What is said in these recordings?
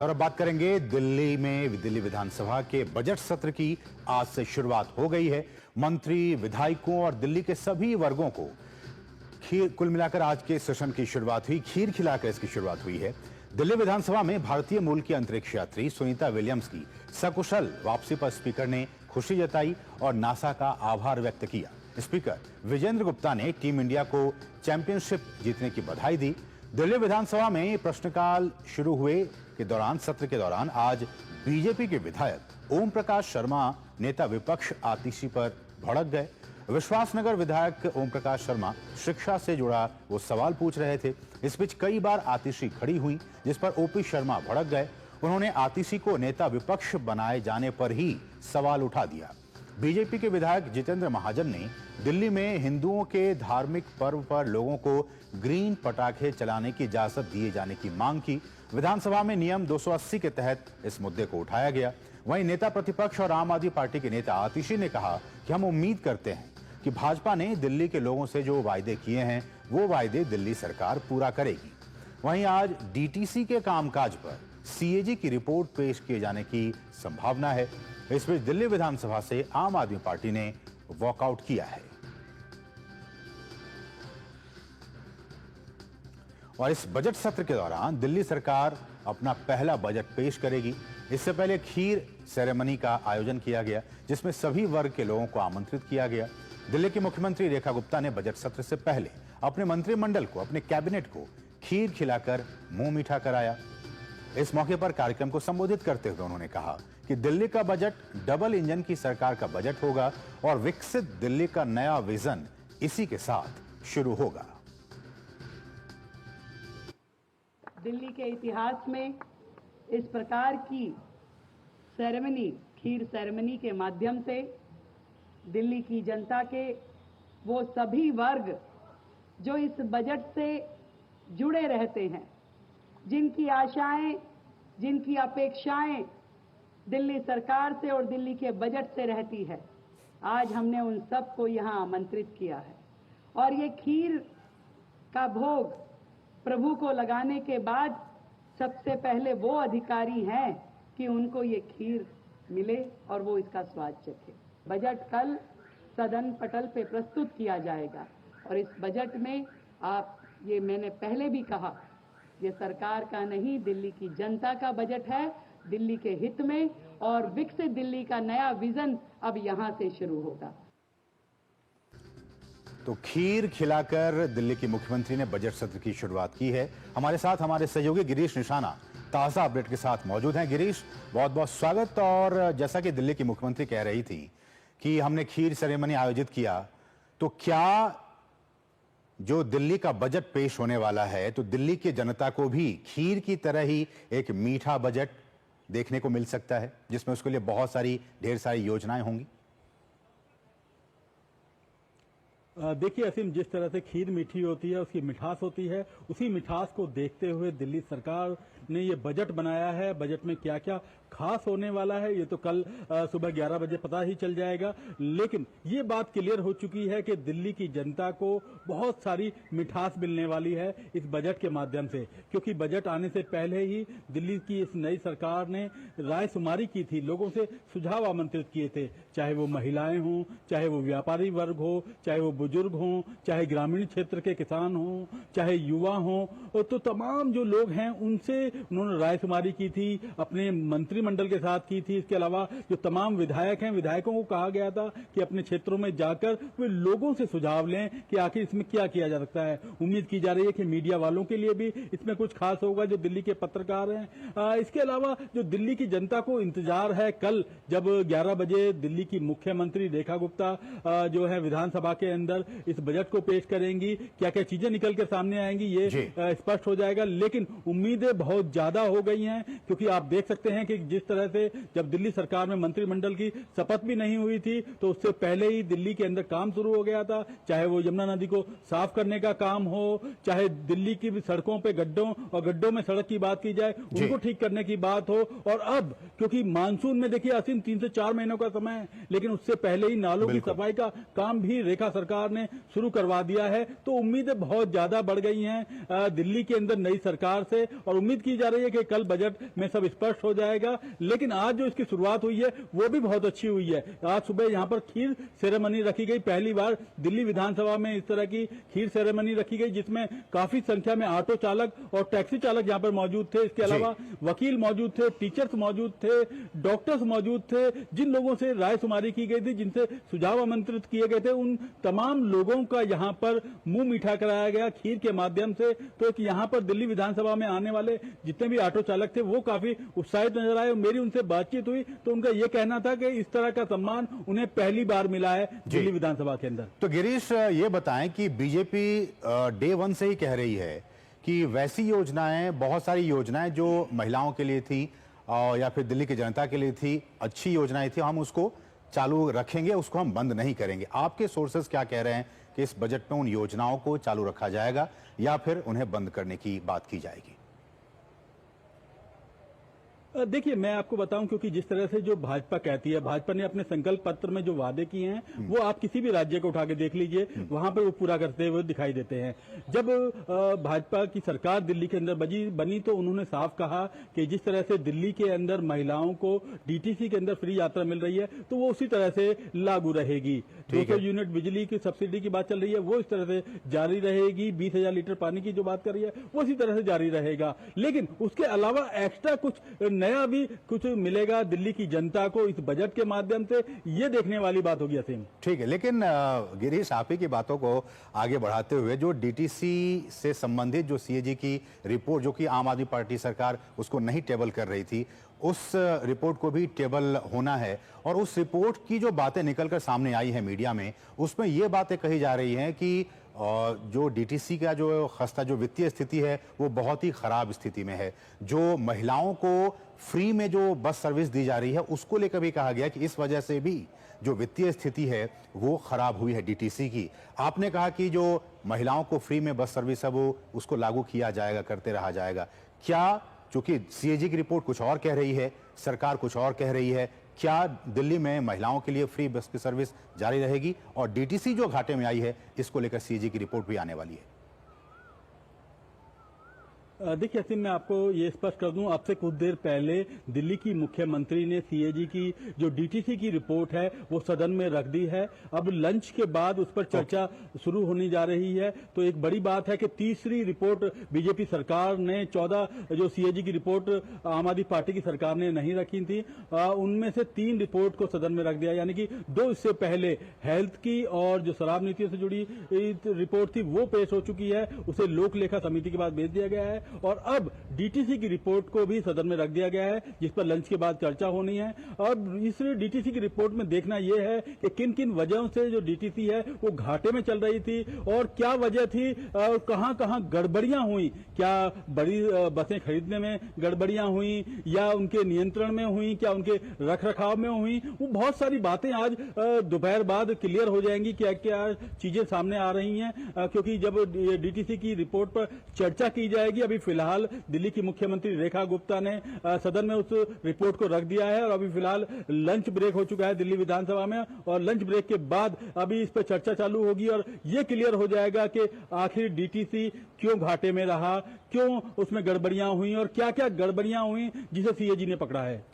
और अब बात करेंगे दिल्ली में दिल्ली विधानसभा के बजट सत्र की आज से शुरुआत हो गई है। मंत्री, विधायकों और दिल्ली के सभी वर्गों को कुल मिलाकर आज के सेशन की शुरुआत हुई, खीर खिलाकर इसकी शुरुआत हुई है। दिल्ली विधानसभा में भारतीय मूल की अंतरिक्ष यात्री सुनीता विलियम्स की सकुशल वापसी पर स्पीकर ने खुशी जताई और नासा का आभार व्यक्त किया। स्पीकर विजेंद्र गुप्ता ने टीम इंडिया को चैंपियनशिप जीतने की बधाई दी। दिल्ली विधानसभा में प्रश्नकाल शुरू हुए के दौरान सत्र के दौरान आज बीजेपी के विधायक ओम प्रकाश शर्मा नेता विपक्ष आतिशी पर भड़क गए। विश्वासनगर विधायक ओम प्रकाश शर्मा शिक्षा से जुड़ा वो सवाल पूछ रहे थे। इस बीच कई बार आतिशी खड़ी हुई, जिस पर ओपी शर्मा भड़क गए। उन्होंने आतिशी को नेता विपक्ष बनाए जाने पर ही सवाल उठा दिया। बीजेपी के विधायक जितेंद्र महाजन ने दिल्ली में हिंदुओं के धार्मिक पर्व पर लोगों को ग्रीन पटाखे चलाने की इजाजत दिए जाने की मांग की। विधानसभा में नियम 280 के तहत इस मुद्दे को उठाया गया। वहीं नेता प्रतिपक्ष और आम आदमी पार्टी के नेता आतिशी ने कहा कि हम उम्मीद करते हैं कि भाजपा ने दिल्ली के लोगों से जो वायदे किए हैं वो वायदे दिल्ली सरकार पूरा करेगी। वहीं आज डीटीसी के कामकाज पर सीएजी की रिपोर्ट पेश किए जाने की संभावना है। इस बीच दिल्ली विधानसभा से आम आदमी पार्टी ने वॉकआउट किया है और इस बजट सत्र के दौरान दिल्ली सरकार अपना पहला बजट पेश करेगी। इससे पहले खीर सेरेमनी का आयोजन किया गया, जिसमें सभी वर्ग के लोगों को आमंत्रित किया गया। दिल्ली की मुख्यमंत्री रेखा गुप्ता ने बजट सत्र से पहले अपने मंत्रिमंडल को, अपने कैबिनेट को खीर खिलाकर मुंह मीठा कराया। इस मौके पर कार्यक्रम को संबोधित करते हुए उन्होंने कहा कि दिल्ली का बजट डबल इंजन की सरकार का बजट होगा और विकसित दिल्ली का नया विजन इसी के साथ शुरू होगा। दिल्ली के इतिहास में इस प्रकार की सेरेमनी, खीर सेरेमनी के माध्यम से दिल्ली की जनता के वो सभी वर्ग जो इस बजट से जुड़े रहते हैं, जिनकी आशाएं, जिनकी अपेक्षाएं दिल्ली सरकार से और दिल्ली के बजट से रहती है, आज हमने उन सबको यहां आमंत्रित किया है। और ये खीर का भोग प्रभु को लगाने के बाद सबसे पहले वो अधिकारी हैं कि उनको ये खीर मिले और वो इसका स्वाद चखे। बजट कल सदन पटल पे प्रस्तुत किया जाएगा और इस बजट में ये मैंने पहले भी कहा, ये सरकार का नहीं, दिल्ली की जनता का बजट है, दिल्ली के हित में, और विकसित दिल्ली का नया विजन अब यहां से शुरू होगा। तो खीर खिलाकर दिल्ली की मुख्यमंत्री ने बजट सत्र की शुरुआत की है। हमारे साथ हमारे सहयोगी गिरीश निशाना ताजा अपडेट के साथ मौजूद हैं। गिरीश, बहुत बहुत स्वागत। और जैसा कि दिल्ली की मुख्यमंत्री कह रही थी कि हमने खीर सेरेमनी आयोजित किया, तो क्या जो दिल्ली का बजट पेश होने वाला है, तो दिल्ली की जनता को भी खीर की तरह ही एक मीठा बजट देखने को मिल सकता है, जिसमें उसके लिए बहुत सारी ढेर सारी योजनाएं होंगी? देखिए असीम, जिस तरह से खीर मीठी होती है, उसकी मिठास होती है, उसी मिठास को देखते हुए दिल्ली सरकार ने ये बजट बनाया है। बजट में क्या क्या खास होने वाला है ये तो कल सुबह 11 बजे पता ही चल जाएगा। लेकिन ये बात क्लियर हो चुकी है कि दिल्ली की जनता को बहुत सारी मिठास मिलने वाली है इस बजट के माध्यम से, क्योंकि बजट आने से पहले ही दिल्ली की इस नई सरकार ने रायशुमारी की थी, लोगों से सुझाव आमंत्रित किए थे, चाहे वो महिलाएं हों, चाहे वो व्यापारी वर्ग हो, चाहे वो बुजुर्ग हों, चाहे ग्रामीण क्षेत्र के किसान हों, चाहे युवा हों, तो तमाम जो लोग हैं उनसे उन्होंने रायशुमारी की थी, अपने मंत्रिमंडल के साथ की थी। इसके अलावा जो तमाम विधायक हैं, विधायकों को कहा गया था कि अपने क्षेत्रों में जाकर वे लोगों से सुझाव लें कि आखिर इसमें क्या किया जा सकता है। उम्मीद की जा रही है कि मीडिया वालों के लिए भी इसमें कुछ खास होगा, जो दिल्ली के पत्रकार हैं। इसके अलावा जो दिल्ली की जनता को इंतजार है, कल जब 11 बजे दिल्ली की मुख्यमंत्री रेखा गुप्ता जो है विधानसभा के अंदर इस बजट को पेश करेंगी, क्या क्या चीजें निकल कर सामने आएंगी ये स्पष्ट हो जाएगा। लेकिन उम्मीदें बहुत ज्यादा हो गई हैं, क्योंकि आप देख सकते हैं कि जिस तरह से जब दिल्ली सरकार में मंत्रिमंडल की शपथ भी नहीं हुई थी, तो उससे पहले ही दिल्ली के अंदर काम शुरू हो गया था, चाहे वो यमुना नदी को साफ करने का काम हो, चाहे दिल्ली की सड़कों पे गड्ढों और गड्ढों में सड़क की बात की जाए, उनको ठीक करने की बात हो। और अब क्योंकि मानसून में देखिए असीम 3 से 4 महीनों का समय है, लेकिन उससे पहले ही नालों की सफाई का काम भी रेखा सरकार ने शुरू करवा दिया है। तो उम्मीदें बहुत ज्यादा बढ़ गई हैं दिल्ली के अंदर नई सरकार से, और उम्मीद की की जा रही है कि कल बजट में सब स्पष्ट हो जाएगा, लेकिन आज जो इसकी शुरुआत हुई है वो भी बहुत अच्छी हुई है। आज सुबह यहाँ पर खीर सेरेमनी रखी गई, पहली बार दिल्ली विधानसभा में इस तरह की खीर सेरेमनी रखी गई, जिसमें काफी संख्या में ऑटो चालक और टैक्सी चालक यहाँ पर मौजूद थे। इसके अलावा वकील मौजूद थे, टीचर्स मौजूद थे, डॉक्टर्स मौजूद थे। जिन लोगों से राय शुमारी की गई थी, जिनसे सुझाव आमंत्रित किए गए थे, उन तमाम लोगों का यहाँ पर मुंह मीठा कराया गया खीर के माध्यम से। तो यहाँ पर दिल्ली विधानसभा में आने वाले जितने भी ऑटो चालक थे वो काफी उत्साहित नजर आए। मेरी उनसे बातचीत हुई तो उनका यह कहना था कि इस तरह का सम्मान उन्हें पहली बार मिला है दिल्ली विधानसभा के अंदर। तो गिरीश, ये बताएं कि बीजेपी डे वन से ही कह रही है कि वैसी योजनाएं, बहुत सारी योजनाएं जो महिलाओं के लिए थी या फिर दिल्ली की जनता के लिए थी, अच्छी योजनाएं थी, हम उसको चालू रखेंगे, उसको हम बंद नहीं करेंगे। आपके सोर्सेज क्या कह रहे हैं कि इस बजट में उन योजनाओं को चालू रखा जाएगा या फिर उन्हें बंद करने की बात की जाएगी? देखिए, मैं आपको बताऊं, क्योंकि जिस तरह से जो भाजपा कहती है, भाजपा ने अपने संकल्प पत्र में जो वादे किए हैं वो आप किसी भी राज्य को उठा के देख लीजिए, वहां पर वो पूरा करते हुए दिखाई देते हैं। जब भाजपा की सरकार दिल्ली के अंदर बनी तो उन्होंने साफ कहा कि जिस तरह से दिल्ली के अंदर महिलाओं को डीटीसी के अंदर फ्री यात्रा मिल रही है तो वो उसी तरह से लागू रहेगी। 200 यूनिट बिजली की सब्सिडी की बात चल रही है, वो इस तरह से जारी रहेगी। 20,000 लीटर पानी की जो बात कर रही है वो इसी तरह से जारी रहेगा। लेकिन उसके अलावा एक्स्ट्रा कुछ नया भी कुछ मिलेगा दिल्ली की जनता को इस बजट के माध्यम से, ये देखने वाली बात होगी असीम। ठीक है, लेकिन गिरीश, आप ही की बातों को आगे बढ़ाते हुए जो डीटीसी से संबंधित जो सीएजी की रिपोर्ट, जो कि आम आदमी पार्टी सरकार उसको नहीं टेबल कर रही थी, उस रिपोर्ट को भी टेबल होना है। और उस रिपोर्ट की जो बातें निकलकर सामने आई है मीडिया में, उसमें ये बातें कही जा रही हैं कि जो डीटीसी का जो खस्ता जो वित्तीय स्थिति है वो बहुत ही खराब स्थिति में है। जो महिलाओं को फ्री में जो बस सर्विस दी जा रही है उसको लेकर भी कहा गया कि इस वजह से भी जो वित्तीय स्थिति है वो खराब हुई है डीटीसी की। आपने कहा कि जो महिलाओं को फ्री में बस सर्विस है वो उसको लागू किया जाएगा, करते रहा जाएगा। क्या, चूंकि सीएजी की रिपोर्ट कुछ और कह रही है, सरकार कुछ और कह रही है, क्या दिल्ली में महिलाओं के लिए फ्री बस की सर्विस जारी रहेगी? और डीटीसी जो घाटे में आई है इसको लेकर सीएजी की रिपोर्ट भी आने वाली है। देखिए असीम, मैं आपको ये स्पष्ट कर दूं, अब से कुछ देर पहले दिल्ली की मुख्यमंत्री ने सीएजी की जो डीटीसी की रिपोर्ट है वो सदन में रख दी है। अब लंच के बाद उस पर चर्चा शुरू होने जा रही है। तो एक बड़ी बात है कि तीसरी रिपोर्ट बीजेपी सरकार ने, 14 जो सीएजी की रिपोर्ट आम आदमी पार्टी की सरकार ने नहीं रखी थी, उनमें से 3 रिपोर्ट को सदन में रख दिया, यानी कि 2 इससे पहले हेल्थ की और जो शराब नीतियों से जुड़ी रिपोर्ट थी वो पेश हो चुकी है, उसे लोक लेखा समिति के पास भेज दिया गया है। और अब डीटीसी की रिपोर्ट को भी सदन में रख दिया गया है, जिस पर लंच के बाद चर्चा होनी है। अब इस डीटीसी की रिपोर्ट में देखना यह है कि किन किन वजहों से जो डीटीसी है वो घाटे में चल रही थी और क्या वजह थी और कहां कहां गड़बड़ियां हुई। क्या बड़ी बसें खरीदने में गड़बड़ियां हुई या उनके नियंत्रण में हुई, क्या उनके रख रखाव में हुई, वो बहुत सारी बातें आज दोपहर बाद क्लियर हो जाएंगी, क्या क्या चीजें सामने आ रही हैं। क्योंकि जब डीटीसी की रिपोर्ट पर चर्चा की जाएगी, अभी फिलहाल दिल्ली की मुख्यमंत्री रेखा गुप्ता ने सदन में उस रिपोर्ट को रख दिया है और अभी फिलहाल लंच ब्रेक हो चुका है दिल्ली विधानसभा में, और लंच ब्रेक के बाद अभी इस पर चर्चा चालू होगी और ये क्लियर हो जाएगा कि आखिर डीटीसी क्यों घाटे में रहा, क्यों उसमें गड़बड़ियां हुई और क्या क्या गड़बड़ियां हुई जिसे सीएजी ने पकड़ा है।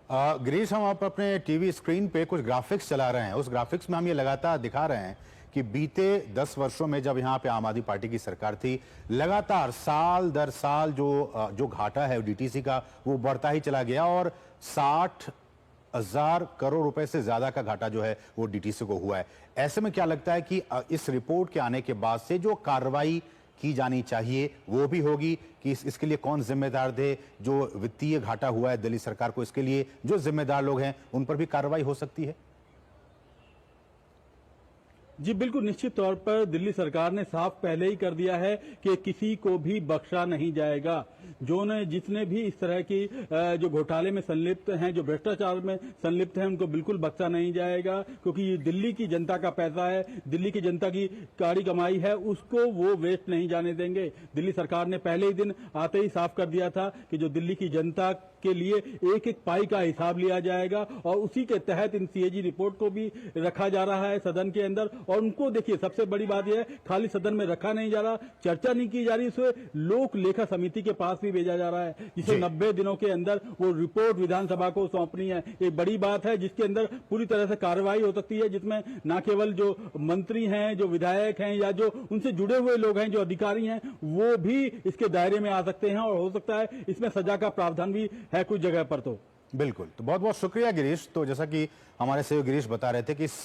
गिरीश, हम आप अपने टीवी स्क्रीन पे कुछ ग्राफिक्स चला रहे हैं, उस ग्राफिक्स में हम ये लगातार दिखा रहे हैं कि बीते 10 वर्षों में जब यहाँ पे आम आदमी पार्टी की सरकार थी, लगातार साल दर साल जो घाटा है डीटीसी का वो बढ़ता ही चला गया और 60,000 करोड़ रुपए से ज्यादा का घाटा जो है वो डीटीसी को हुआ है। ऐसे में क्या लगता है कि इस रिपोर्ट के आने के बाद से जो कार्रवाई की जानी चाहिए वो भी होगी कि इसके लिए कौन जिम्मेदार थे? जो वित्तीय घाटा हुआ है दिल्ली सरकार को, इसके लिए जो जिम्मेदार लोग हैं उन पर भी कार्रवाई हो सकती है? जी बिल्कुल, निश्चित तौर पर दिल्ली सरकार ने साफ पहले ही कर दिया है कि किसी को भी बख्शा नहीं जाएगा। जिसने भी इस तरह की जो घोटाले में संलिप्त हैं, जो भ्रष्टाचार में संलिप्त हैं, उनको बिल्कुल बख्शा नहीं जाएगा, क्योंकि ये दिल्ली की जनता का पैसा है, दिल्ली की जनता की काड़ी कमाई है, उसको वो वेस्ट नहीं जाने देंगे। दिल्ली सरकार ने पहले ही दिन आते ही साफ कर दिया था कि जो दिल्ली की जनता के लिए एक एक पाई का हिसाब लिया जाएगा और उसी के तहत इन सीएजी रिपोर्ट को भी रखा जा रहा है सदन के अंदर और उनको देखिए सबसे बड़ी बात यह है खाली सदन में रखा नहीं जा रहा, चर्चा नहीं की जा रही, उसे लोक लेखा समिति के पास भी भेजा जा रहा है जिसे 90 दिनों के अंदर वो रिपोर्ट विधानसभा को सौंपनी है। एक बड़ी बात है जिसके अंदर पूरी तरह से कार्रवाई हो सकती है, जिसमें न केवल जो मंत्री हैं, जो विधायक हैं या जो उनसे जुड़े हुए लोग हैं, जो अधिकारी हैं, वो भी इसके दायरे में आ सकते हैं और हो सकता है इसमें सजा का प्रावधान भी है कुछ जगह पर। तो बिल्कुल, तो बहुत बहुत शुक्रिया गिरीश। तो जैसा कि हमारे सहयोगी गिरीश बता रहे थे कि इस